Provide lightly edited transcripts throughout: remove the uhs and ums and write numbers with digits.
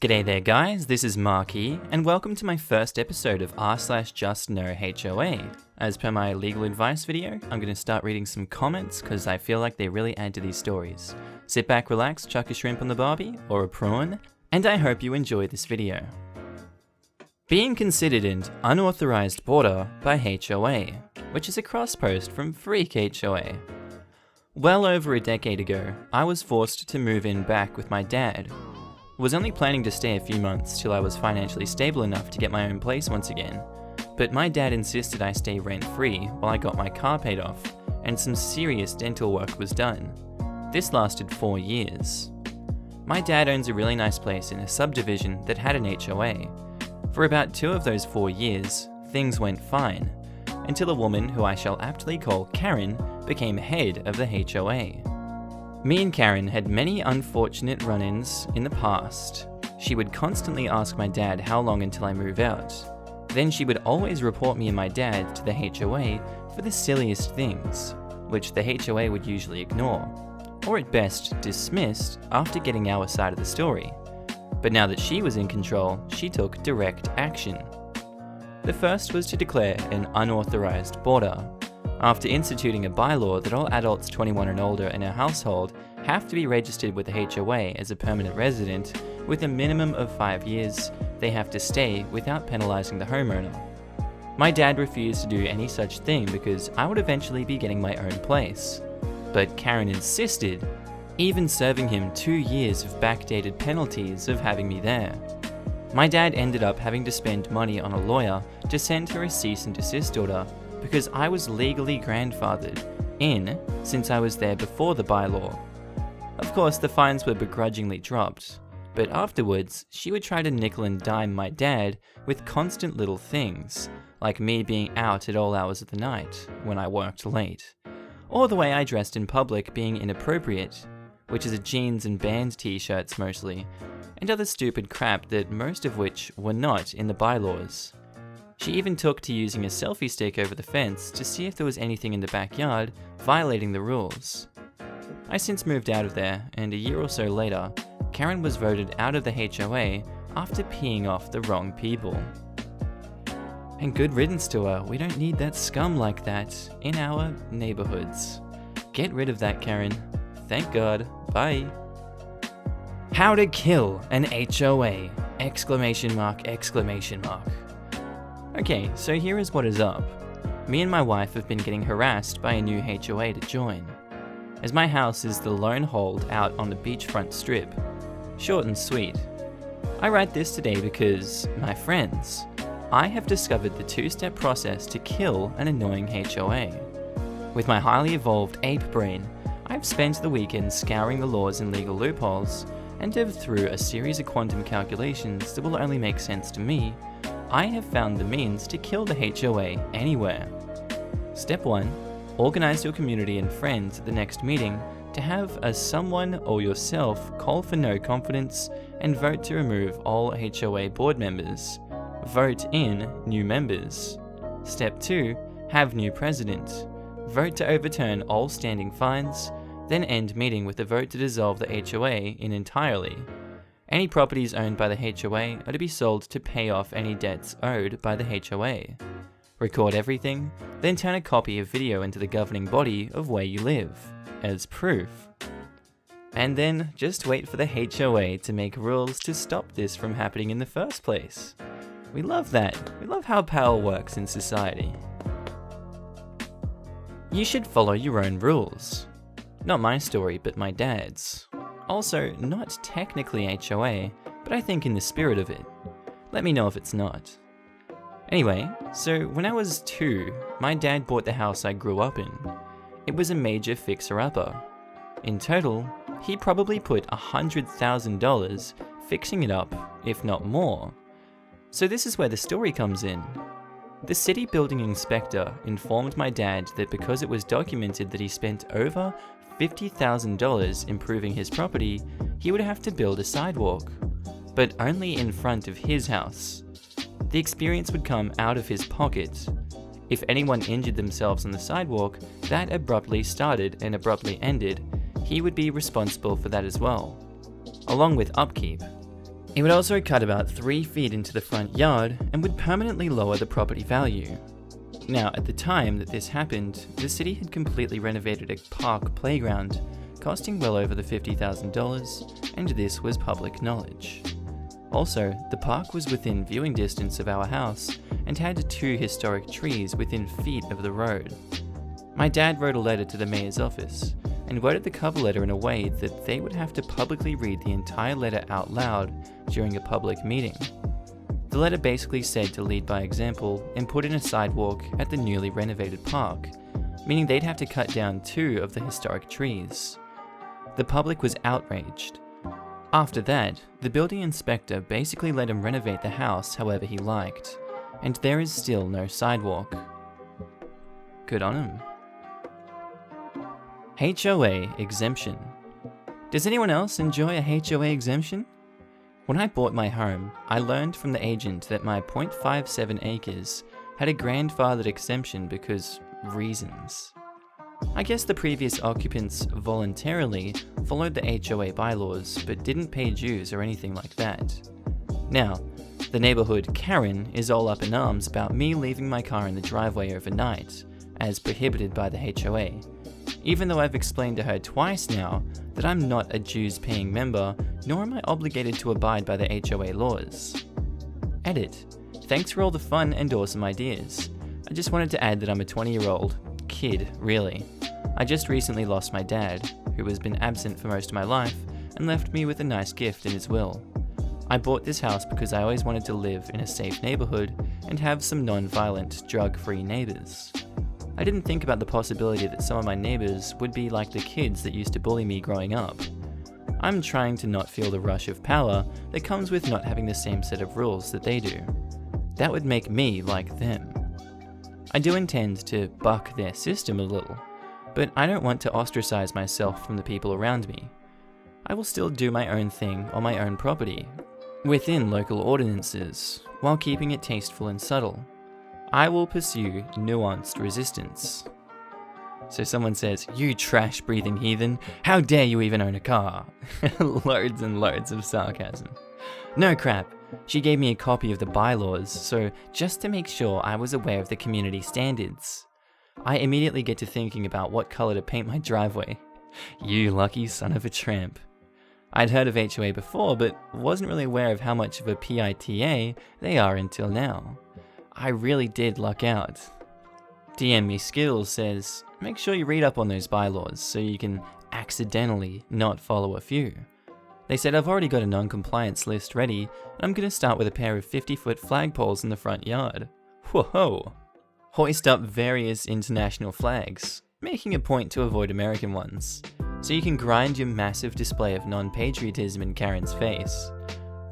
G'day there guys, this is Markee, and welcome to my first episode of r/JustnoHOA. As per my legal advice video, I'm going to start reading some comments because I feel like they really add to these stories. Sit back, relax, chuck a shrimp on the barbie, or a prawn, and I hope you enjoy this video. Being considered an unauthorized boarder by HOA, which is a cross post from Freak HOA. Well over a decade ago, I was forced to move in back with my dad. Was only planning to stay a few months till I was financially stable enough to get my own place once again, but my dad insisted I stay rent-free while I got my car paid off, and some serious dental work was done. This lasted 4 years. My dad owns a really nice place in a subdivision that had an HOA. For about 2 of those 4 years, things went fine, until a woman who I shall aptly call Karen became head of the HOA. Me and Karen had many unfortunate run-ins in the past. She would constantly ask my dad how long until I move out. Then she would always report me and my dad to the HOA for the silliest things, which the HOA would usually ignore, or at best dismissed after getting our side of the story. But now that she was in control, she took direct action. The first was to declare an unauthorized boarder, after instituting a bylaw that all adults 21 and older in our household have to be registered with the HOA as a permanent resident. With a minimum of 5 years, they have to stay without penalizing the homeowner. My dad refused to do any such thing because I would eventually be getting my own place. But Karen insisted, even serving him 2 years of backdated penalties of having me there. My dad ended up having to spend money on a lawyer to send her a cease and desist order because I was legally grandfathered in since I was there before the bylaw. Of course, the fines were begrudgingly dropped, but afterwards, she would try to nickel and dime my dad with constant little things, like me being out at all hours of the night when I worked late, or the way I dressed in public being inappropriate, which is a jeans and band t-shirts mostly, and other stupid crap that most of which were not in the bylaws. She even took to using a selfie stick over the fence to see if there was anything in the backyard violating the rules. I since moved out of there, and a year or so later, Karen was voted out of the HOA after peeing off the wrong people. And good riddance to her, we don't need that scum like that in our neighborhoods. Get rid of that, Karen. Thank God. Bye. How to kill an HOA! Exclamation mark, exclamation mark. Okay, so here is what is up. Me and my wife have been getting harassed by a new HOA to join, as my house is the lone hold out on the beachfront strip. Short and sweet. I write this today because, my friends, I have discovered the 2-step process to kill an annoying HOA. With my highly evolved ape brain, I've spent the weekend scouring the laws and legal loopholes, and through a series of quantum calculations that will only make sense to me, I have found the means to kill the HOA anywhere. Step 1. Organize your community and friends at the next meeting to have a someone or yourself call for no confidence and vote to remove all HOA board members. Vote in new members. Step 2. Have new president. Vote to overturn all standing fines, then end meeting with a vote to dissolve the HOA in entirely. Any properties owned by the HOA are to be sold to pay off any debts owed by the HOA. Record everything, then turn a copy of video into the governing body of where you live, as proof. And then just wait for the HOA to make rules to stop this from happening in the first place. We love that. We love how power works in society. You should follow your own rules. Not my story, but my dad's. Also, not technically HOA, but I think in the spirit of it. Let me know if it's not. Anyway, so when I was 2, my dad bought the house I grew up in. It was a major fixer-upper. In total, he probably put $100,000 fixing it up, if not more. So this is where the story comes in. The city building inspector informed my dad that because it was documented that he spent over $50,000 improving his property, he would have to build a sidewalk, but only in front of his house. The experience would come out of his pocket. If anyone injured themselves on the sidewalk, that abruptly started and abruptly ended, he would be responsible for that as well, along with upkeep. It would also cut about 3 feet into the front yard and would permanently lower the property value. Now, at the time that this happened, the city had completely renovated a park playground, costing well over the $50,000, and this was public knowledge. Also, the park was within viewing distance of our house and had 2 historic trees within feet of the road. My dad wrote a letter to the mayor's office and worded the cover letter in a way that they would have to publicly read the entire letter out loud during a public meeting. The letter basically said to lead by example and put in a sidewalk at the newly renovated park, meaning they'd have to cut down 2 of the historic trees. The public was outraged. After that, the building inspector basically let him renovate the house however he liked, and there is still no sidewalk. Good on him. HOA Exemption. Does anyone else enjoy a HOA exemption? When I bought my home, I learned from the agent that my 0.57 acres had a grandfathered exemption because reasons. I guess the previous occupants voluntarily followed the HOA bylaws but didn't pay dues or anything like that. Now, the neighborhood Karen is all up in arms about me leaving my car in the driveway overnight, as prohibited by the HOA, even though I've explained to her twice now that I'm not a dues-paying member, nor am I obligated to abide by the HOA laws. Edit. Thanks for all the fun and awesome ideas. I just wanted to add that I'm a 20-year-old kid, really. I just recently lost my dad, who has been absent for most of my life, and left me with a nice gift in his will. I bought this house because I always wanted to live in a safe neighborhood and have some non-violent, drug-free neighbors. I didn't think about the possibility that some of my neighbors would be like the kids that used to bully me growing up. I'm trying to not feel the rush of power that comes with not having the same set of rules that they do. That would make me like them. I do intend to buck their system a little, but I don't want to ostracize myself from the people around me. I will still do my own thing on my own property, within local ordinances, while keeping it tasteful and subtle. I will pursue nuanced resistance. So someone says, "You trash-breathing heathen, how dare you even own a car?" Loads and loads of sarcasm. No crap, she gave me a copy of the bylaws, so just to make sure I was aware of the community standards. I immediately get to thinking about what color to paint my driveway. You lucky son of a tramp. I'd heard of HOA before, but wasn't really aware of how much of a PITA they are until now. I really did luck out. DM Me Skills says, make sure you read up on those bylaws so you can accidentally not follow a few. They said I've already got a non-compliance list ready, and I'm gonna start with a pair of 50-foot flagpoles in the front yard. Whoa! Hoist up various international flags, making a point to avoid American ones, so you can grind your massive display of non-patriotism in Karen's face.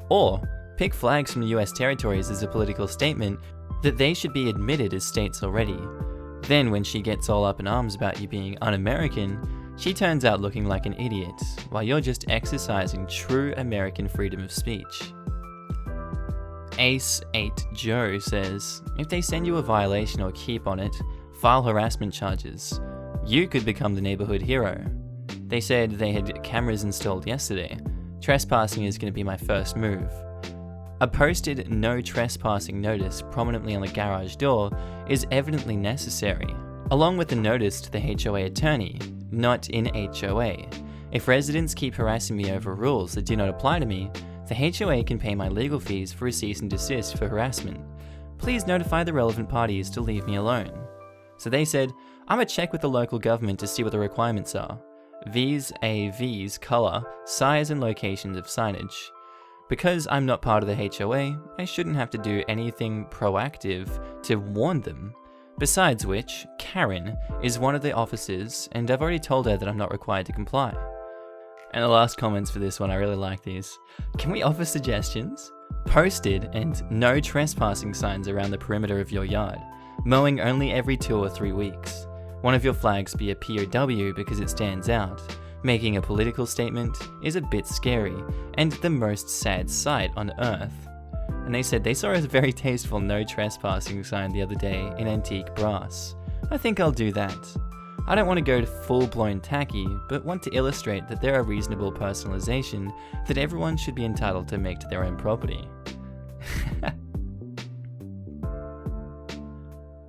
Or pick flags from US territories as a political statement that they should be admitted as states already. Then when she gets all up in arms about you being un-American, she turns out looking like an idiot, while you're just exercising true American freedom of speech. Ace8 Joe says, if they send you a violation or keep on it, file harassment charges. You could become the neighborhood hero. They said they had cameras installed yesterday. Trespassing is going to be my first move. A posted no trespassing notice prominently on the garage door is evidently necessary, along with a notice to the HOA attorney, not in HOA. If residents keep harassing me over rules that do not apply to me, the HOA can pay my legal fees for a cease and desist for harassment. Please notify the relevant parties to leave me alone. So they said, I'm gonna check with the local government to see what the requirements are. V's, AV's, color, size and locations of signage. Because I'm not part of the HOA, I shouldn't have to do anything proactive to warn them. Besides which, Karen is one of the officers, and I've already told her that I'm not required to comply. And the last comments for this one, I really like these. Can we offer suggestions? Posted and no trespassing signs around the perimeter of your yard. Mowing only every 2 or 3 weeks. One of your flags be a POW because it stands out. Making a political statement is a bit scary, and the most sad sight on earth. And they said they saw a very tasteful no trespassing sign the other day in antique brass. I think I'll do that. I don't want to go to full-blown tacky, but want to illustrate that there are reasonable personalization that everyone should be entitled to make to their own property.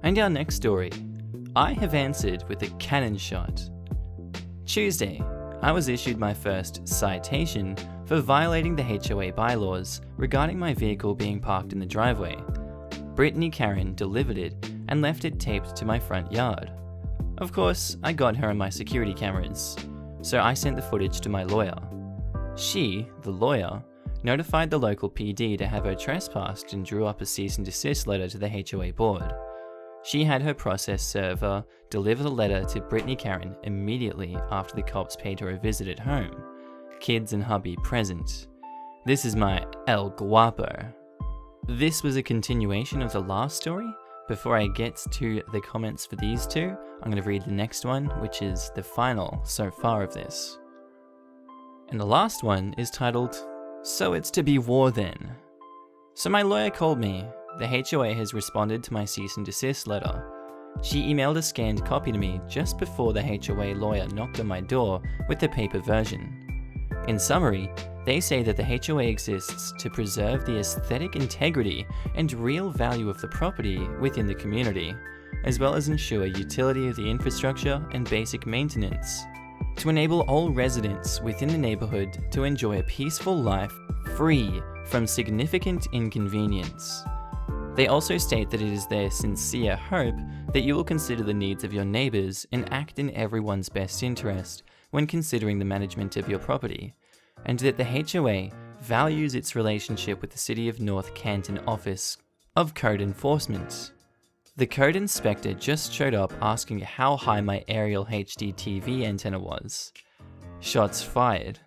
And our next story. I have answered with a cannon shot. Tuesday, I was issued my first citation for violating the HOA bylaws regarding my vehicle being parked in the driveway. Brittany Karen delivered it and left it taped to my front yard. Of course, I got her on my security cameras, so I sent the footage to my lawyer. She, the lawyer, notified the local PD to have her trespassed and drew up a cease and desist letter to the HOA board. She had her process server deliver the letter to Brittany Karen immediately after the cops paid her a visit at home. Kids and hubby present. This is my El Guapo. This was a continuation of the last story. Before I get to the comments for these two, I'm going to read the next one, which is the final so far of this. And the last one is titled, So It's to Be War Then. So my lawyer called me. The HOA has responded to my cease and desist letter. She emailed a scanned copy to me just before the HOA lawyer knocked on my door with the paper version. In summary, they say that the HOA exists to preserve the aesthetic integrity and real value of the property within the community, as well as ensure utility of the infrastructure and basic maintenance, to enable all residents within the neighborhood to enjoy a peaceful life free from significant inconvenience. They also state that it is their sincere hope that you will consider the needs of your neighbors and act in everyone's best interest when considering the management of your property, and that the HOA values its relationship with the City of North Canton Office of Code Enforcement. The code inspector just showed up asking how high my aerial HD TV antenna was. Shots fired.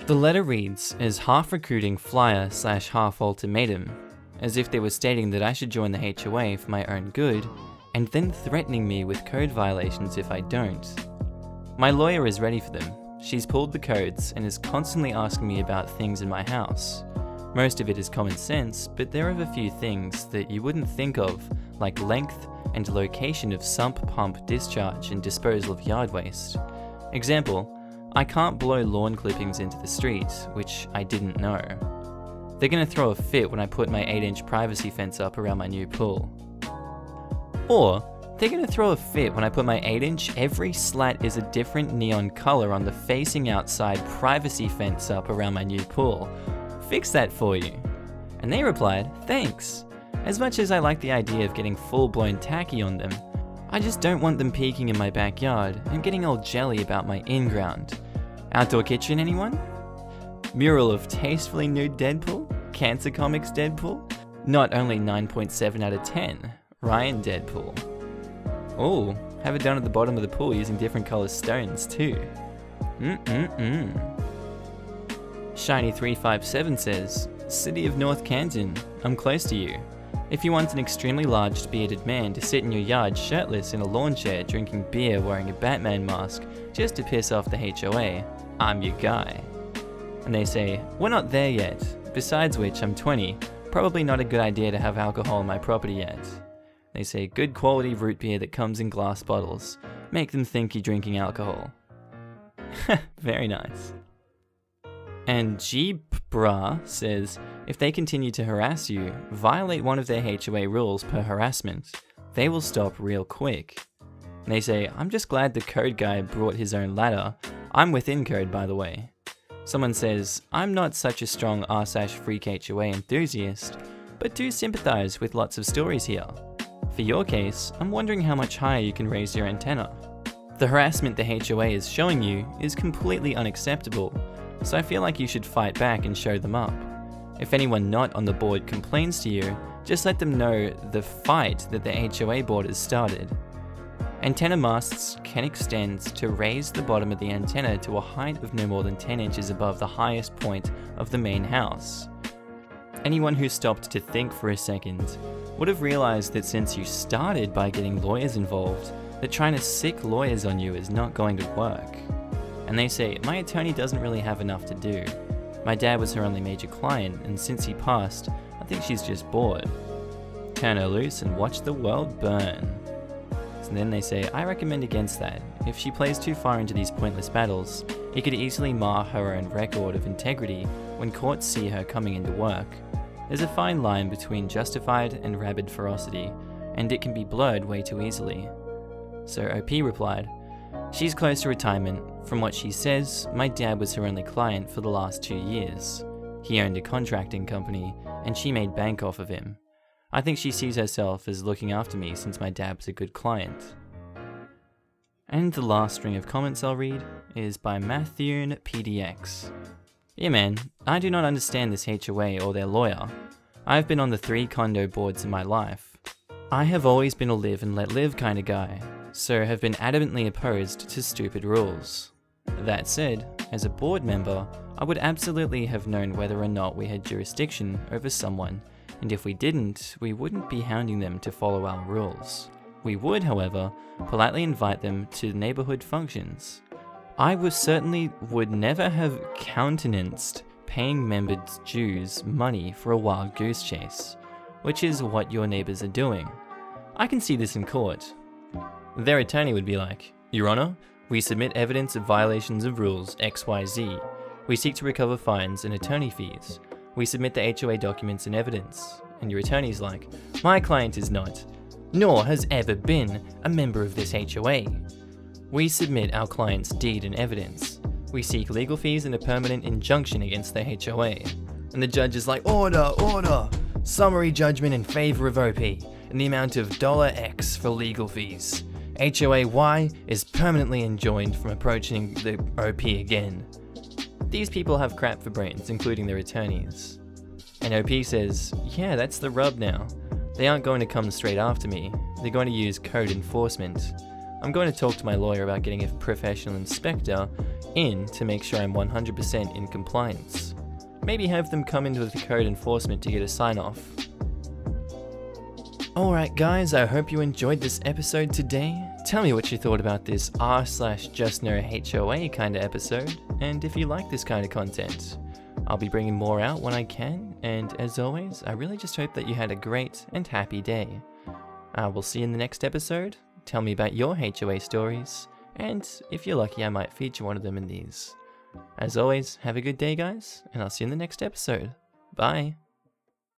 The letter reads as half recruiting flyer / half ultimatum, as if they were stating that I should join the HOA for my own good, and then threatening me with code violations if I don't. My lawyer is ready for them. She's pulled the codes and is constantly asking me about things in my house. Most of it is common sense, but there are a few things that you wouldn't think of, like length and location of sump pump discharge and disposal of yard waste. Example, I can't blow lawn clippings into the street, which I didn't know. They're gonna throw a fit when I put my 8-inch privacy fence up around my new pool. Or, they're gonna throw a fit when I put my 8-inch every slat is a different neon color on the facing outside privacy fence up around my new pool. Fix that for you. And they replied, thanks. As much as I like the idea of getting full-blown tacky on them, I just don't want them peeking in my backyard and getting all jelly about my in-ground. Outdoor kitchen, anyone? Mural of tastefully nude Deadpool? Cancer Comics Deadpool? Not only 9.7 out of 10, Ryan Deadpool. Oh, have it done at the bottom of the pool using different color stones too. Shiny357 says, City of North Canton, I'm close to you. If you want an extremely large bearded man to sit in your yard shirtless in a lawn chair drinking beer wearing a Batman mask just to piss off the HOA, I'm your guy. And they say, we're not there yet. Besides which, I'm 20. Probably not a good idea to have alcohol on my property yet. They say, good quality root beer that comes in glass bottles. Make them think you're drinking alcohol. Very nice. And G-Bra says, if they continue to harass you, violate one of their HOA rules per harassment. They will stop real quick. And they say, I'm just glad the code guy brought his own ladder. I'm within code, by the way. Someone says, I'm not such a strong r/freak HOA enthusiast, but do sympathize with lots of stories here. For your case, I'm wondering how much higher you can raise your antenna. The harassment the HOA is showing you is completely unacceptable, so I feel like you should fight back and show them up. If anyone not on the board complains to you, just let them know the fight that the HOA board has started. Antenna masts can extend to raise the bottom of the antenna to a height of no more than 10 inches above the highest point of the main house. Anyone who stopped to think for a second would have realized that since you started by getting lawyers involved, that trying to sick lawyers on you is not going to work. And they say, my attorney doesn't really have enough to do. My dad was her only major client, and since he passed, I think she's just bored. Turn her loose and watch the world burn. and then they say, I recommend against that. If she plays too far into these pointless battles, it could easily mar her own record of integrity when courts see her coming into work. There's a fine line between justified and rabid ferocity, and it can be blurred way too easily. So OP replied, she's close to retirement. From what she says, my dad was her only client for the last 2 years. He owned a contracting company, and she made bank off of him. I think she sees herself as looking after me since my dad was a good client. And the last string of comments I'll read is by Matthune PDX. Yeah man, I do not understand this HOA or their lawyer. I've been on the 3 condo boards in my life. I have always been a live and let live kind of guy, so have been adamantly opposed to stupid rules. That said, as a board member, I would absolutely have known whether or not we had jurisdiction over someone, and if we didn't, we wouldn't be hounding them to follow our rules. We would, however, politely invite them to neighborhood functions. I certainly would never have countenanced paying members' dues money for a wild goose chase, which is what your neighbors are doing. I can see this in court. Their attorney would be like, Your Honor, we submit evidence of violations of rules XYZ. We seek to recover fines and attorney fees. We submit the HOA documents and evidence. And your attorney's like, my client is not, nor has ever been, a member of this HOA. We submit our client's deed and evidence. We seek legal fees and a permanent injunction against the HOA. And the judge is like, order, order! Summary judgment in favor of OP, in the amount of $X for legal fees. HOA Y is permanently enjoined from approaching the OP again. These people have crap for brains, including their attorneys. And OP says, yeah, that's the rub now. They aren't going to come straight after me. They're going to use code enforcement. I'm going to talk to my lawyer about getting a professional inspector in to make sure I'm 100% in compliance. Maybe have them come in with the code enforcement to get a sign-off. Alright guys, I hope you enjoyed this episode today. Tell me what you thought about this r/JustnoHOA kind of episode, and if you like this kind of content. I'll be bringing more out when I can, and as always, I really just hope that you had a great and happy day. We'll see you in the next episode. Tell me about your HOA stories, and if you're lucky I might feature one of them in these. As always, have a good day guys, and I'll see you in the next episode. Bye!